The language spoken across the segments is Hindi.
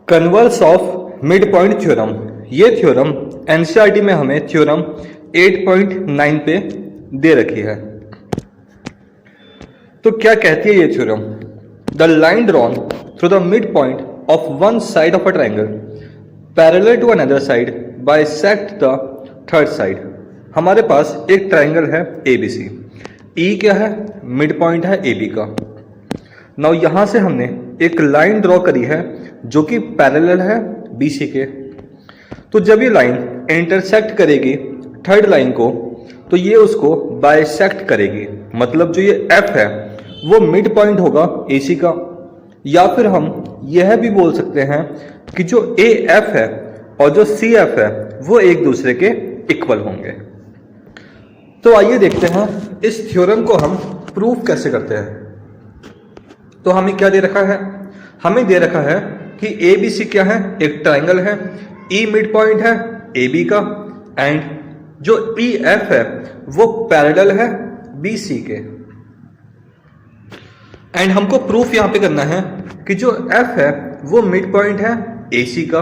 Converse of mid point theorem. ये थ्योरम एनसीईआरटी में हमें थ्योरम 8.9 पे दे रखी है। तो क्या कहती है ये theorem? The line drawn through the mid point of one side of a triangle parallel to another side bisect the third side. हमारे पास एक ट्राइंगल है ABC। E क्या है? मिड पॉइंट है AB का। नाउ यहां से हमने एक लाइन ड्रॉ करी है जो कि पैरेलल है BC के। तो जब ये लाइन इंटरसेक्ट करेगी थर्ड लाइन को तो ये उसको बाइसेक्ट करेगी, मतलब जो ये F है वो मिड पॉइंट होगा AC का। या फिर हम यह भी बोल सकते हैं कि जो AF है और जो CF है वो एक दूसरे के इक्वल होंगे। तो आइए देखते हैं इस थ्योरम को हम प्रूफ कैसे करते हैं। तो हमें क्या दे रखा है? हमें दे रखा है कि ABC क्या है? एक ट्राइंगल है। E मिड पॉइंट है AB का एंड जो EF है वो पैरेलल है BC के। एंड हमको प्रूफ यहां पे करना है कि जो F है वो मिड पॉइंट है AC का,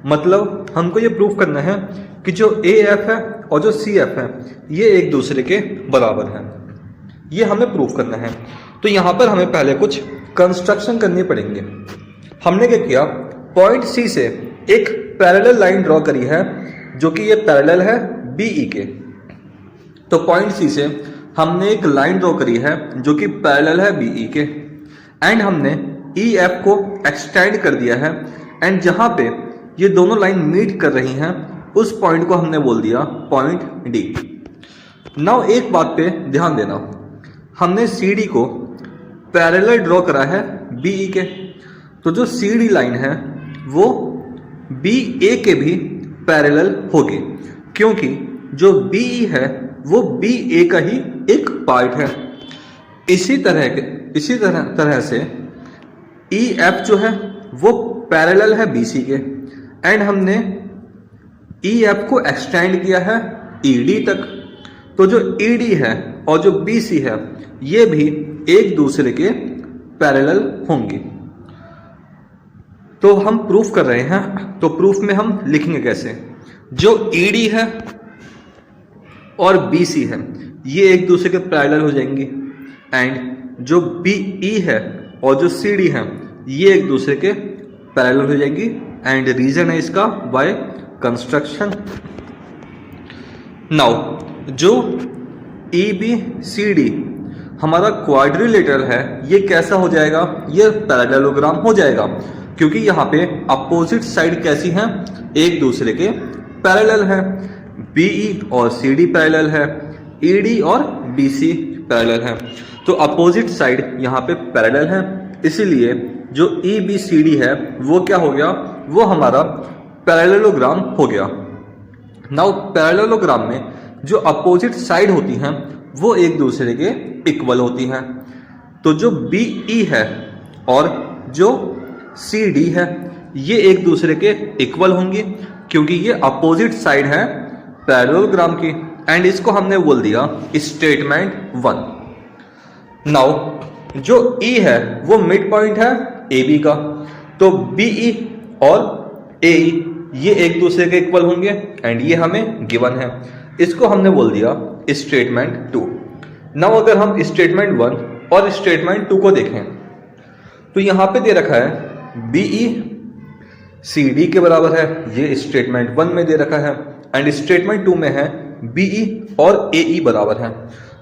मतलब हमको ये प्रूफ करना है कि जो AF है और जो CF है ये एक दूसरे के बराबर है। ये हमें प्रूफ करना है। तो यहां पर हमें पहले कुछ कंस्ट्रक्शन करनी पड़ेंगे। हमने क्या किया? पॉइंट C से एक पैरेलल लाइन ड्रॉ करी है जो कि ये पैरेलल है BE के। तो पॉइंट C से हमने एक लाइन ड्रॉ करी है जो कि पैरेलल है BE के एंड हमने EF को एक्सटेंड कर दिया है एंड जहां पे ये दोनों लाइन मीट कर रही हैं उस पॉइंट को हमने बोल दिया पॉइंट D। नाउ एक बात पे ध्यान देना, हमने CD को पैरेलल ड्रॉ करा है BE के। तो जो CD लाइन है वो BA के भी पैरेलल होगी क्योंकि जो BE है वो BA का ही एक पार्ट है। इसी तरह से EF जो है वो पैरेलल है BC के एंड हमने EF को एक्सटेंड किया है ED तक। तो जो ED है और जो BC है ये भी एक दूसरे के पैरेलल होंगी। तो हम प्रूफ कर रहे हैं, तो प्रूफ में हम लिखेंगे कैसे? जो ED है और BC है ये एक दूसरे के पैरेलल हो जाएंगी एंड जो BE है और जो CD है ये एक दूसरे के पैरेलल हो जाएंगी एंड रीजन है इसका बाय कंस्ट्रक्शन। नाउ जो EBCD हमारा क्वाड्रिलेटरल है ये कैसा हो जाएगा? ये पैरेललोग्राम हो जाएगा क्योंकि यहाँ पे अपोजिट साइड कैसी हैं? एक दूसरे के पैरेलल है। BE और CD पैरेलल है, ED और BC पैरेलल है। तो अपोजिट साइड यहाँ पे पैरेलल है, इसीलिए जो EBCD है वो क्या हो गया? वो हमारा पैरेललोग्राम हो गया। नाउ पैरेललोग्राम में जो अपोजिट साइड होती हैं वो एक दूसरे के इक्वल होती हैं। तो जो BE है और जो CD है ये एक दूसरे के इक्वल होंगी क्योंकि ये अपोजिट साइड है पैरेललोग्राम की एंड इसको हमने बोल दिया स्टेटमेंट 1। नाउ जो E है वो मिड पॉइंट है AB का। तो BE और AE ये एक दूसरे के इक्वल होंगे एंड ये हमें गिवन है। इसको हमने बोल दिया स्टेटमेंट 2। नाउ अगर हम स्टेटमेंट 1 और स्टेटमेंट 2 को देखें तो यहां पे दे रखा है BE CD के बराबर है, ये स्टेटमेंट 1 में दे रखा है एंड स्टेटमेंट 2 में है BE और AE बराबर है।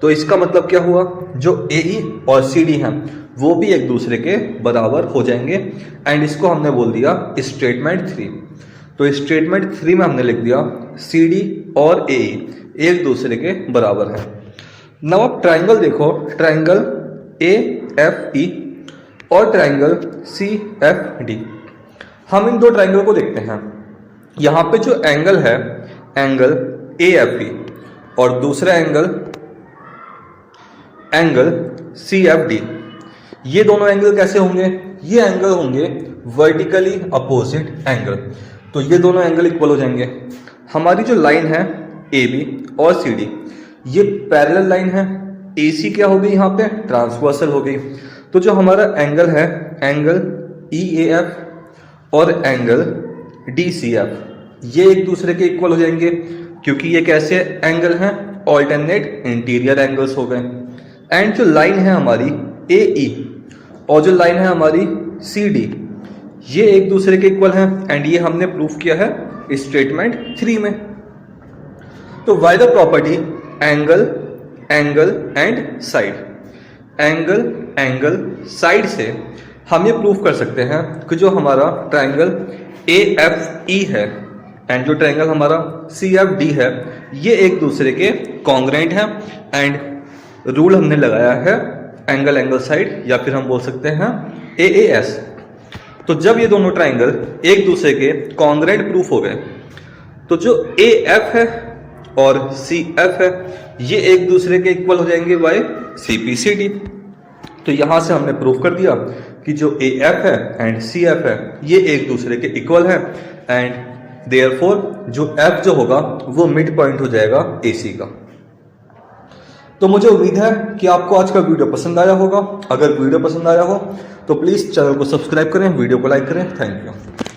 तो इसका मतलब क्या हुआ? जो AE और CD हैं वो भी एक दूसरे के बराबर हो जाएंगे एंड इसको हमने बोल दिया स्टेटमेंट 3। तो स्टेटमेंट 3 में हमने लिख दिया CD और AE एक दूसरे के बराबर है। नव आप ट्राइंगल देखो, ट्राइंगल AFE और ट्राइंगल CFD। हम इन दो ट्राइंगल को देखते हैं। यहाँ पे जो एंगल है एंगल AFE और दूसरा एंगल CFD। ये दोनों एंगल कैसे होंगे? ये एंगल होंगे वर्टिकली अपोजिट एंगल। तो ये दोनों एंगल इक्वल हो जाएंगे। हमारी जो लाइन है AB और CD ये पैरेलल लाइन है। AC क्या हो गई? यहाँ पे ट्रांसवर्सल हो गई। तो जो हमारा एंगल है एंगल EAF और एंगल DCF, ये एक दूसरे के इक्वल हो जाएंगे क्योंकि ये कैसे एंगल हैं, ऑल्टरनेट इंटीरियर एंगल्स हो गए। एंड जो लाइन है हमारी AE और जो लाइन है हमारी CD, ये एक दूसरे के इक्वल हैं एंड ये हमने प्रूफ किया है स्टेटमेंट 3 में। तो by the property angle angle and side, angle angle side से हम ये प्रूफ कर सकते हैं कि जो हमारा ट्रायंगल AFE है एंड जो ट्रायंगल हमारा CFD है ये एक दूसरे के कॉन्ग्रेंट हैं एंड रूल हमने लगाया है एंगल एंगल साइड, या फिर हम बोल सकते हैं AAS। तो जब ये दोनों ट्रायंगल एक दूसरे के कॉन्ग्रेंट प्रूफ हो गए तो जो AF है और CF है ये एक दूसरे के इक्वल हो जाएंगे बाय CPCD। तो यहां से हमने प्रूफ कर दिया कि जो AF है एंड CF है ये एक दूसरे के इक्वल है एंड देयरफॉर जो F जो होगा वो मिड पॉइंट हो जाएगा AC का। तो मुझे उम्मीद है कि आपको आज का वीडियो पसंद आया होगा। अगर वीडियो पसंद आया हो तो प्लीज़ चैनल को सब्सक्राइब करें, वीडियो को लाइक करें। Thank you.